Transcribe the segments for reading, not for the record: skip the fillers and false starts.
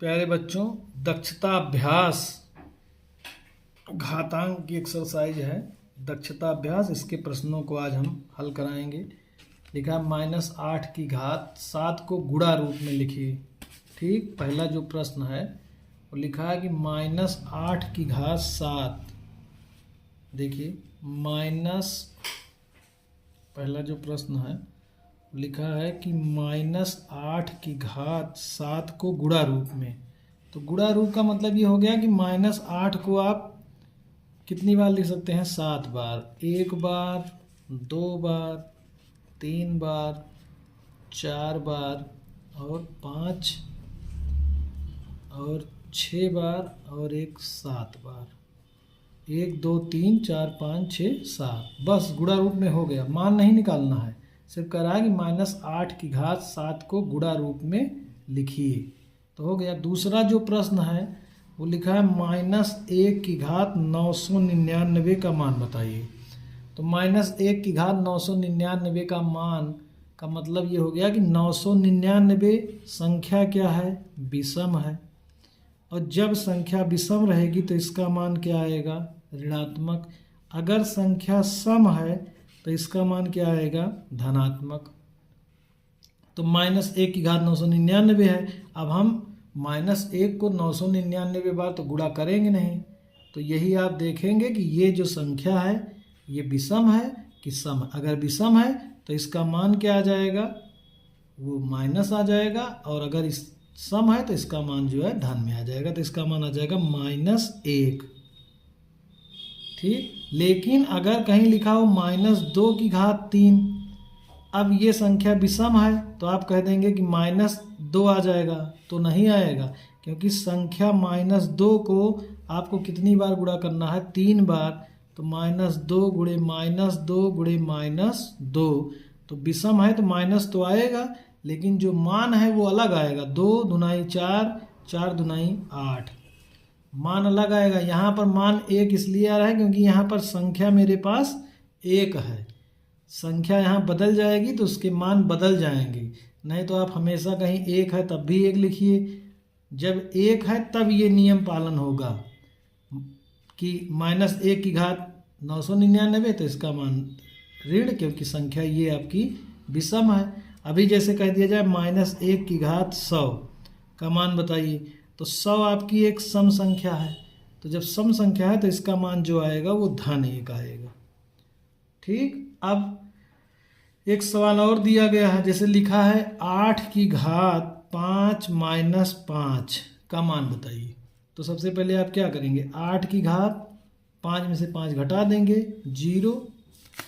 प्यारे बच्चों, दक्षता अभ्यास घातांक की एक्सरसाइज है। दक्षता अभ्यास, इसके प्रश्नों को आज हम हल कराएंगे। लिखा -8 की घात 7 को गुणा रूप में लिखिए। ठीक, पहला जो प्रश्न है वो लिखा है कि -8 की घात 7। देखिए पहला जो प्रश्न है लिखा है कि -8 की घात 7 को गुणा रूप में। तो गुणा रूप का मतलब ये हो गया कि -8 को आप कितनी बार लिख सकते हैं? 7 बार। 1 बार, 2 बार, 3 बार, 4 बार और 5 और 6 बार और एक 7 बार। 1 2 3 4 5 6 7, बस गुणा रूप में हो गया। मान नहीं निकालना है, सिर्फ कह रहा है कि -8 की घात 7 को गुणा रूप में लिखिए, तो हो गया। दूसरा जो प्रश्न है वो लिखा है -1 की घात 999 का मान बताइए। तो -1 की घात 999 का मान का मतलब ये हो गया कि 999 संख्या क्या है? विषम है। और जब संख्या विषम रहेगी तो इसका मान क्या आएगा? ऋणात्मक। अगर संख्या सम है तो इसका मान क्या आएगा? धनात्मक। तो -1 की घात 999 है। अब हम -1 को 999 बार तो गुणा करेंगे नहीं, तो यही आप देखेंगे कि ये जो संख्या है ये विषम है कि सम है। अगर विषम है तो इसका मान क्या आ जाएगा? वो माइनस आ जाएगा। और अगर इस सम है तो इसका मान जो है धन में आ जाएगा, तो इसका मान आ जाएगा -1। ठीक, लेकिन अगर कहीं लिखा हो -2 की घात 3, अब ये संख्या विषम है तो आप कह देंगे कि -2 आ जाएगा, तो नहीं आएगा, क्योंकि संख्या -2 को आपको कितनी बार गुणा करना है? 3 बार। तो -2 गुणे -2 गुणे -2, तो विषम है तो माइनस तो आएगा, लेकिन जो मान है वो अलग आएगा। 2 दूनाई 4, 4 दूनाई 8, मान अलग आएगा। यहाँ पर मान 1 इसलिए आ रहा है क्योंकि यहाँ पर संख्या मेरे पास 1 है। संख्या यहाँ बदल जाएगी तो उसके मान बदल जाएंगे, नहीं तो आप हमेशा कहीं 1 है तब भी 1 लिखिए। जब 1 है तब ये नियम पालन होगा कि -1 की घात 999, तो इसका मान ऋण, क्योंकि संख्या ये आपकी विषम है। अभी जैसे कह दिया जाए -1 की घात 100 का मान बताइए, तो 100 आपकी एक सम संख्या है, तो जब सम संख्या है तो इसका मान जो आएगा वो धन 1 आएगा। ठीक, अब एक सवाल और दिया गया है, जैसे लिखा है 8 की घात 5 - 5 का मान बताइए। तो सबसे पहले आप क्या करेंगे? 8 की घात 5 में से 5 घटा देंगे, 0।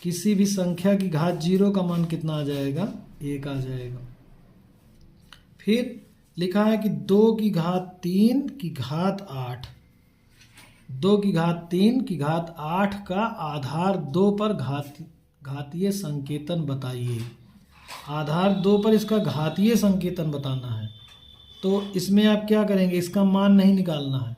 किसी भी संख्या की घात 0 का मान कितना आ जाएगा? 1 आ जाएगा। फिर लिखा है कि 2 की घात 3 की घात 8। 2 की घात 3 की घात 8 का आधार 2 पर घातीय संकेतन बताइए। आधार 2 पर इसका घातीय संकेतन बताना है, तो इसमें आप क्या करेंगे? इसका मान नहीं निकालना है।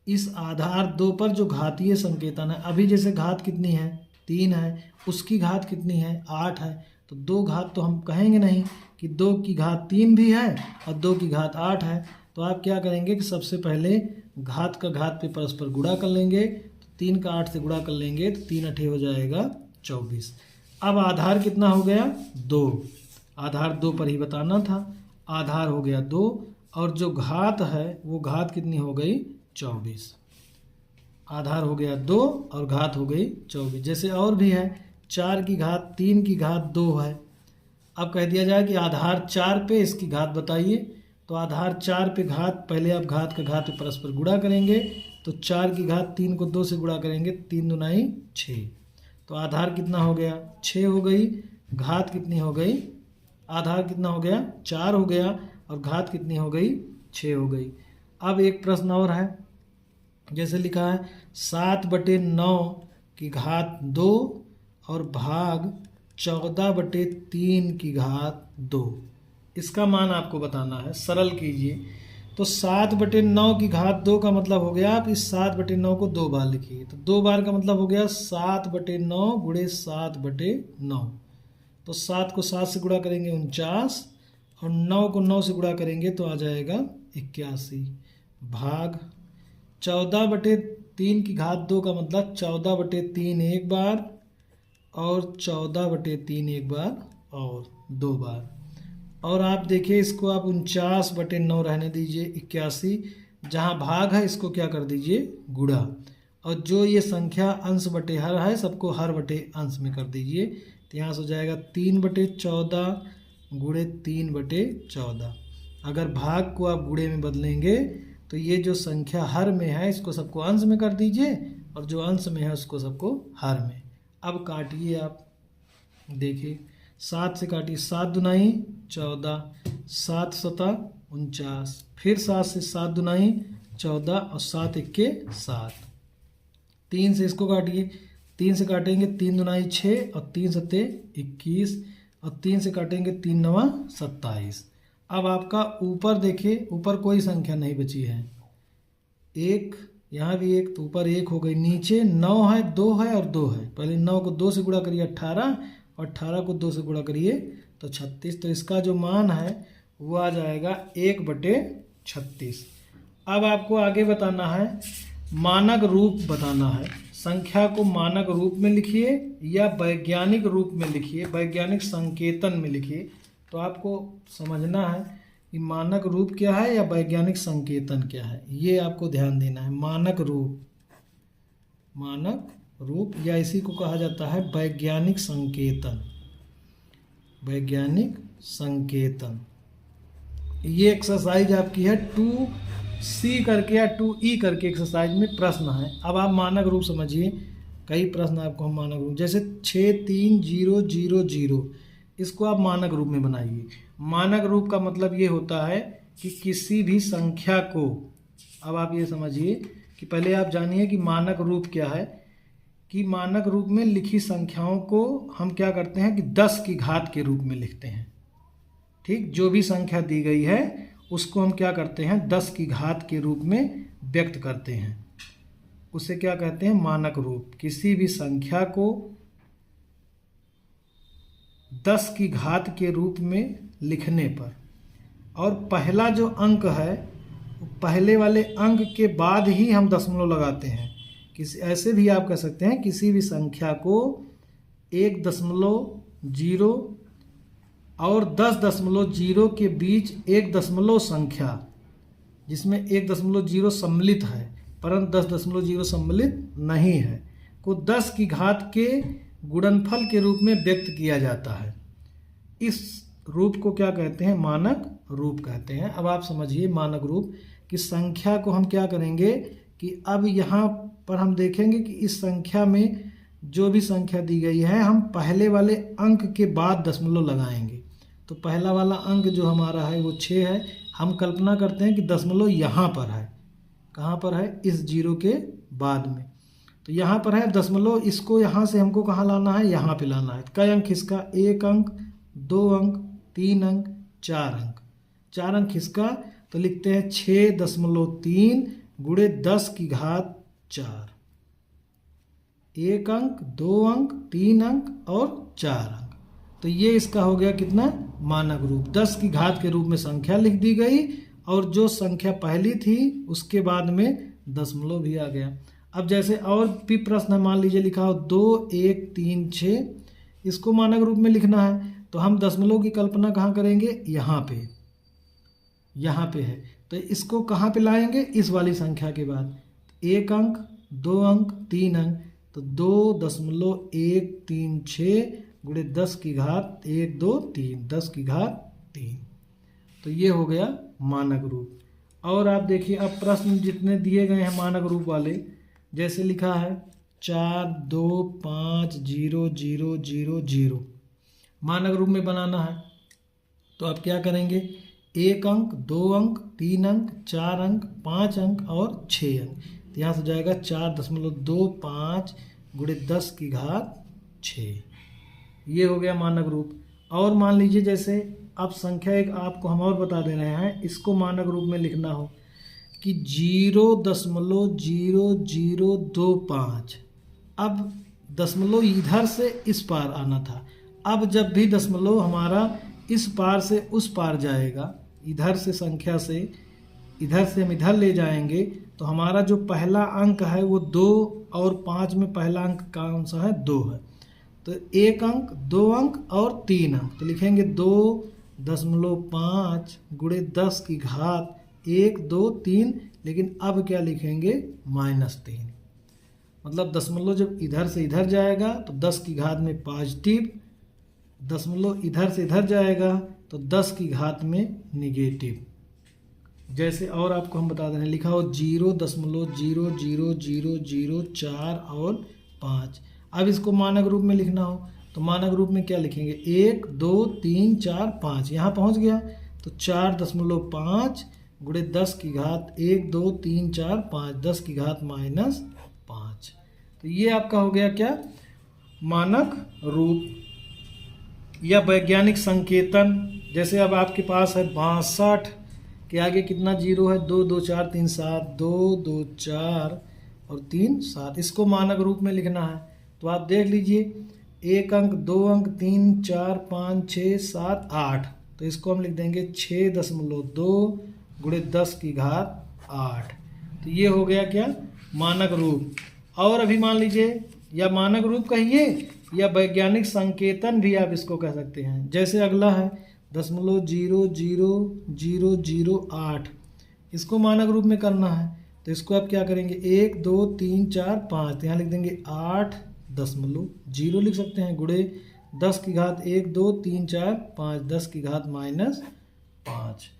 इस आधार 2 पर जो घातीय संकेतन है, अभी जैसे घात कितनी है? 3 है, उसकी घात कितनी है? 8 है। तो 2 घात तो हम कहेंगे नहीं कि 2 की घात 3 भी है और 2 की घात 8 है। तो आप क्या करेंगे कि सबसे पहले घात का घात पे परस्पर गुणा कर लेंगे। तो 3 का 8 से गुणा कर लेंगे तो 3 8 हो जाएगा 24। अब आधार कितना हो गया? 2। आधार 2 पर ही बताना था। आधार हो गया 2 और जो घात है वो घात कितनी हो गई? 24। आधार हो गया 2 और घात हो गई 24। जैसे और भी है, 4 की घात 3 की घात 2 है। अब कह दिया जाए कि आधार 4 पे इसकी घात बताइए। तो आधार 4 पे घात, पहले आप घात का घात पे परस्पर गुणा करेंगे। तो 4 की घात 3 को 2 से गुणा करेंगे, 3 दूनाई 6। तो आधार कितना हो गया? 6 हो गई। घात कितनी हो गई? आधार कितना हो गया? 4 हो गया और घात कितनी हो गई? 6 हो गई। अब एक प्रश्न और है, जैसे लिखा है 7/9 की घात 2 और भाग 14/3 की घात 2। इसका मान आपको बताना है। सरल कीजिए। तो 7/9 की घात 2 का मतलब हो गया, आप इस 7/9 को 2 बार लिखिए। तो 2 बार का मतलब हो गया 7/9 गुणे 7/9। तो 7 को 7 से गुणा करेंगे 49 और 9 को 9 से गुणा करेंगे तो आ जाएगा 81 भाग 14/3 की घात 2 का मतलब 14/3 एक बार और 14/3 एक बार और 2 बार। और आप देखिए इसको आप 49/9 रहने दीजिए 81, जहाँ भाग है इसको क्या कर दीजिए गुणा, और जो ये संख्या अंश बटे हर है सबको हर बटे अंश में कर दीजिए। तो यहाँ से हो जाएगा 3/14 गुणे 3/14। अगर भाग को आप गुणे में बदलेंगे तो ये जो संख्या हर में है इसको सबको अंश में कर दीजिए और जो अंश में है उसको सबको हर में। अब काटिए आप, देखिए 7 से काटिए, 7 दुनाई 14, 7 सता 49, फिर 7 से 7 दुनाई 14 और 7 इक्के 7। 3 से इसको काटिए, 3 से काटेंगे 3 दुनाई 6 और 3 सत्ते 21 और 3 से काटेंगे 3 नवा 27। अब आपका ऊपर देखिए, ऊपर कोई संख्या नहीं बची है, एक यहाँ भी एक, तो ऊपर एक हो गई, नीचे 9 है, 2 है और 2 है। पहले 9 को 2 से गुणा करिए 18 और 18 को 2 से गुणा करिए तो 36। तो इसका जो मान है वो आ जाएगा 1/36। अब आपको आगे बताना है, मानक रूप बताना है। संख्या को मानक रूप में लिखिए या वैज्ञानिक रूप में लिखिए, वैज्ञानिक संकेतन में लिखिए। तो आपको समझना है कि मानक रूप क्या है या वैज्ञानिक संकेतन क्या है, ये आपको ध्यान देना है। मानक रूप, मानक रूप या इसी को कहा जाता है वैज्ञानिक संकेतन, वैज्ञानिक संकेतन। ये एक्सरसाइज आपकी है 2C करके या 2E करके एक्सरसाइज में प्रश्न है। अब आप मानक रूप समझिए, कई प्रश्न आपको हम मानक रूप, जैसे 63000, इसको आप मानक रूप में बनाइए। मानक रूप का मतलब ये होता है कि किसी भी संख्या को, अब आप ये समझिए कि पहले आप जानिए कि मानक रूप क्या है, कि मानक रूप में लिखी संख्याओं को हम क्या करते हैं कि 10 की घात के रूप में लिखते हैं। ठीक, जो भी संख्या दी गई है उसको हम क्या करते हैं 10 की घात के रूप में व्यक्त करते हैं, उसे क्या कहते हैं मानक रूप। किसी भी संख्या को 10 की घात के रूप में लिखने पर, और पहला जो अंक है पहले वाले अंक के बाद ही हम दशमलव लगाते हैं। किसी ऐसे भी आप कह सकते हैं किसी भी संख्या को 1.0 और 10.0 के बीच एक दशमलव संख्या जिसमें 1.0 सम्मिलित है परंतु 10.0 सम्मिलित नहीं है को 10 की घात के गुणनफल के रूप में व्यक्त किया जाता है। इस रूप को क्या कहते हैं मानक रूप कहते हैं। अब आप समझिए मानक रूप की संख्या को हम क्या करेंगे कि अब यहाँ पर हम देखेंगे कि इस संख्या में जो भी संख्या दी गई है हम पहले वाले अंक के बाद दशमलव लगाएंगे। तो पहला वाला अंक जो हमारा है वो 6 है, हम कल्पना करते हैं कि दशमलव यहाँ पर है, कहाँ पर है इस 0 के बाद में, तो यहाँ पर है दशमलव, इसको यहाँ से हमको कहाँ लाना है यहाँ पे लाना है। कई अंक इसका, 1 अंक 2 अंक 3 अंक 4 अंक, 4 अंक इसका, तो लिखते हैं 6.3 गुणे 10 की घात 4, 1 अंक 2 अंक 3 अंक और 4 अंक। तो ये इसका हो गया कितना मानक रूप, 10 की घात के रूप में संख्या लिख दी गई और जो संख्या पहली थी उसके बाद में दशमलव भी आ गया। अब जैसे और भी प्रश्न मान लीजिए लिखा हो 2 1 3 6, इसको मानक रूप में लिखना है तो हम दशमलव की कल्पना कहाँ करेंगे यहाँ पे, यहाँ पे है तो इसको कहाँ पे लाएंगे इस वाली संख्या के बाद, 1 अंक 2 अंक 3 अंक, तो 2.136 गुणे 10 की घात 1 2 3, 10 की घात 3। तो ये हो गया मानक रूप। और आप देखिए अब प्रश्न जितने दिए गए हैं मानक रूप वाले, जैसे लिखा है 4 2 5 0 0 0 0, मानक रूप में बनाना है तो आप क्या करेंगे 1 अंक 2 अंक 3 अंक 4 अंक 5 अंक और 6 अंक, तो यहाँ से जाएगा 4.25 गुणे 10 की घात 6, ये हो गया मानक रूप। और मान लीजिए जैसे अब संख्या एक आपको हम और बता दे रहे हैं, इसको मानक रूप में लिखना हो कि 0.0025, अब दशमलव इधर से इस पार आना था, अब जब भी दशमलव हमारा इस पार से उस पार जाएगा, इधर से संख्या से इधर से हम इधर ले जाएंगे तो हमारा जो पहला अंक है वो 2 और 5 में पहला अंक कौन सा है? 2 है। तो 1 अंक, 2 अंक और 3 अंक, तो लिखेंगे 2.5 गुणे 10 की घात 1 2 3, लेकिन अब क्या लिखेंगे? -3। मतलब दशमलव जब इधर से इधर जाएगा तो 10 की घात में पॉजिटिव, दशमलव इधर से इधर जाएगा तो 10 की घात में निगेटिव। जैसे और आपको हम बता दें, लिखा हो 0.00004 और 5। अब इसको मानक रूप में लिखना हो तो मानक रूप में क्या लिखेंगे? 1 2 3 4 5, यहाँ पहुँच गया तो 4.5 गुणे 10 की घात 1 2 3 4 5, 10 की घात -5। तो ये आपका हो गया क्या? मानक रूप या वैज्ञानिक संकेतन। जैसे अब आपके पास है 62 के आगे कितना जीरो है? 2 2 4 3 7, 2 2 4 और 3 7, इसको मानक रूप में लिखना है। तो आप देख लीजिए, 1 अंक, 2 अंक, 3 4 5 6 7 8, तो इसको हम लिख देंगे 6.2 गुणे 10 की घात 8। तो ये हो गया क्या? मानक रूप। और अभी मान लीजिए, या मानक रूप कहिए या वैज्ञानिक संकेतन भी आप इसको कह सकते हैं। जैसे अगला है 0.00008, इसको मानक रूप में करना है तो इसको आप क्या करेंगे? 1 2 3 4 5, तो यहाँ लिख देंगे 8.0 लिख सकते हैं, गुणे 10 की घात 1 2 3 4 5, 10 की घात -5।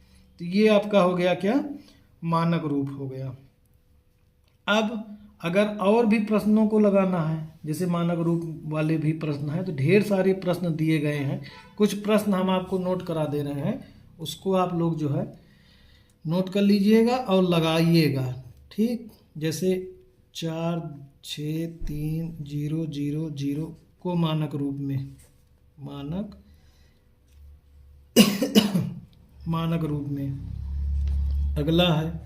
तो ये आपका हो गया क्या? मानक रूप हो गया। अब अगर और भी प्रश्नों को लगाना है, जैसे मानक रूप वाले भी प्रश्न हैं, तो ढेर सारे प्रश्न दिए गए हैं। कुछ प्रश्न हम आपको नोट करा दे रहे हैं, उसको आप लोग जो है नोट कर लीजिएगा और लगाइएगा, ठीक। जैसे 4 6 3 0 0 0 को मानक रूप में, मानक रूप में। अगला है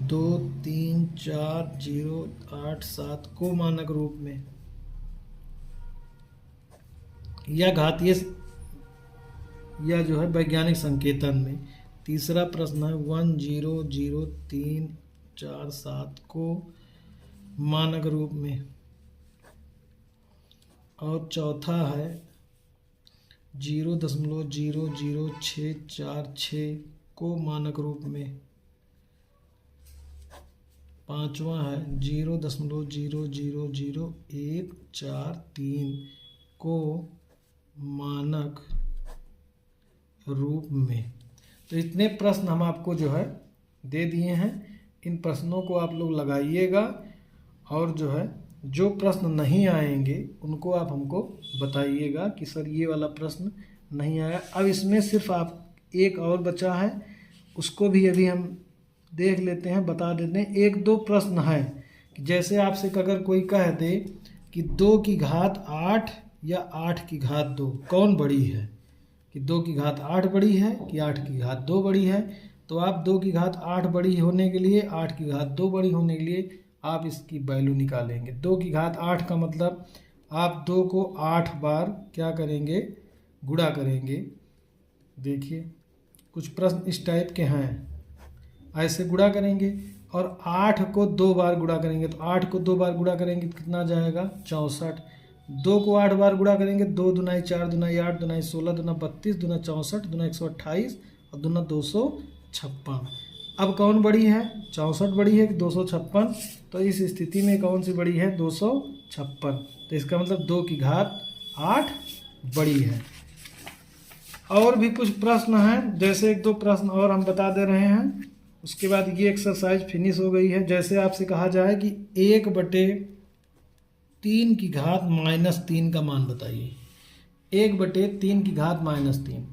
2 3 4 0 8 7 को मानक रूप में या घातीय या जो है वैज्ञानिक संकेतन में। तीसरा प्रश्न है 1 0 0 3 4 7 को मानक रूप में। और चौथा है 0.00646 को मानक रूप में। पांचवा है 0.0000143 को मानक रूप में। तो इतने प्रश्न हम आपको जो है दे दिए हैं, इन प्रश्नों को आप लोग लगाइएगा और जो है जो प्रश्न नहीं आएंगे उनको आप हमको बताइएगा कि सर ये वाला प्रश्न नहीं आया। अब इसमें सिर्फ आप एक और बचा है, उसको भी अभी हम देख लेते हैं, बता देते हैं। 1-2 प्रश्न हैं, जैसे आपसे अगर कोई कह दे कि 2 की घात 8 या 8 की घात 2 कौन बड़ी है, कि 2 की घात 8 बड़ी है कि 8 की घात 2 बड़ी है, तो आप 2 की घात 8 बड़ी होने के लिए, 8 की घात 2 बड़ी होने के लिए आप इसकी वैल्यू निकालेंगे। 2 की घात 8 का मतलब आप 2 को 8 बार क्या करेंगे, गुणा करेंगे। देखिए कुछ प्रश्न इस टाइप के हैं, ऐसे गुणा करेंगे और 8 को 2 बार गुणा करेंगे, तो 8 को 2 बार गुणा करेंगे तो कितना जाएगा 64। 2 को 8 बार गुणा करेंगे, 2 दूना 4 दूना 8 दूना 16 दूना 32 दूना 64 दूना 128 और दूना 256। अब कौन बड़ी है, 64 बड़ी है कि 256? तो इस स्थिति में कौन सी बड़ी है, 256। तो इसका मतलब 2 की घात 8 बड़ी है। और भी कुछ प्रश्न हैं, जैसे 1-2 प्रश्न और हम बता दे रहे हैं, उसके बाद ये एक्सरसाइज फिनिश हो गई है। जैसे आपसे कहा जाए कि 1/3 की घात -3 का मान बताइए। 1/3 की घात -3।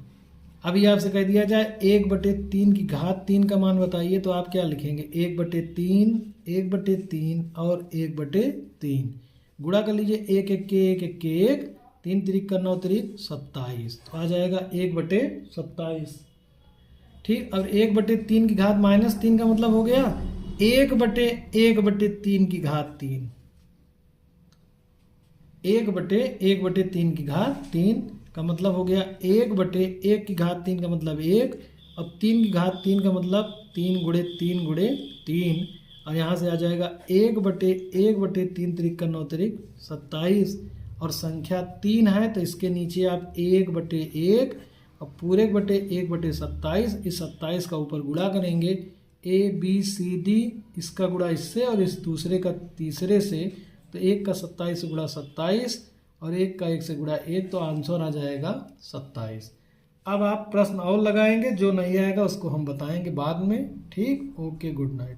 अभी आपसे कह दिया जाए 1/3 की घात 3 का मान बताइए, तो आप क्या लिखेंगे, 1/3 1/3 और 1/3 गुणा कर लीजिए। 1 1 के 1 1 के 1, 3 3 का 9 3 27, तो आ जाएगा 1/27। ठीक। अब 1/3 की घात -3 का मतलब हो गया 1/1/3 की घात 3। 1/1/3 की घात 3 का मतलब हो गया 1/1 की घात 3 का मतलब 1, अब 3 की घात 3 का मतलब 3 गुणे 3 गुणे 3, और यहाँ से आ जाएगा 1/3 3 का 9 तिरिक 27, और संख्या 3 है तो इसके नीचे आप 1/1 और पूरे 1/27, इस 27 का ऊपर गुणा करेंगे ABCD, इसका गुणा इससे और इस दूसरे का तीसरे से, तो 1 का 27 से गुणा 27 और 1 का 1 से गुणा 1, तो आंसर आ जाएगा 27। अब आप प्रश्न और लगाएंगे, जो नहीं आएगा उसको हम बताएंगे बाद में। ठीक, ओके, गुड नाइट।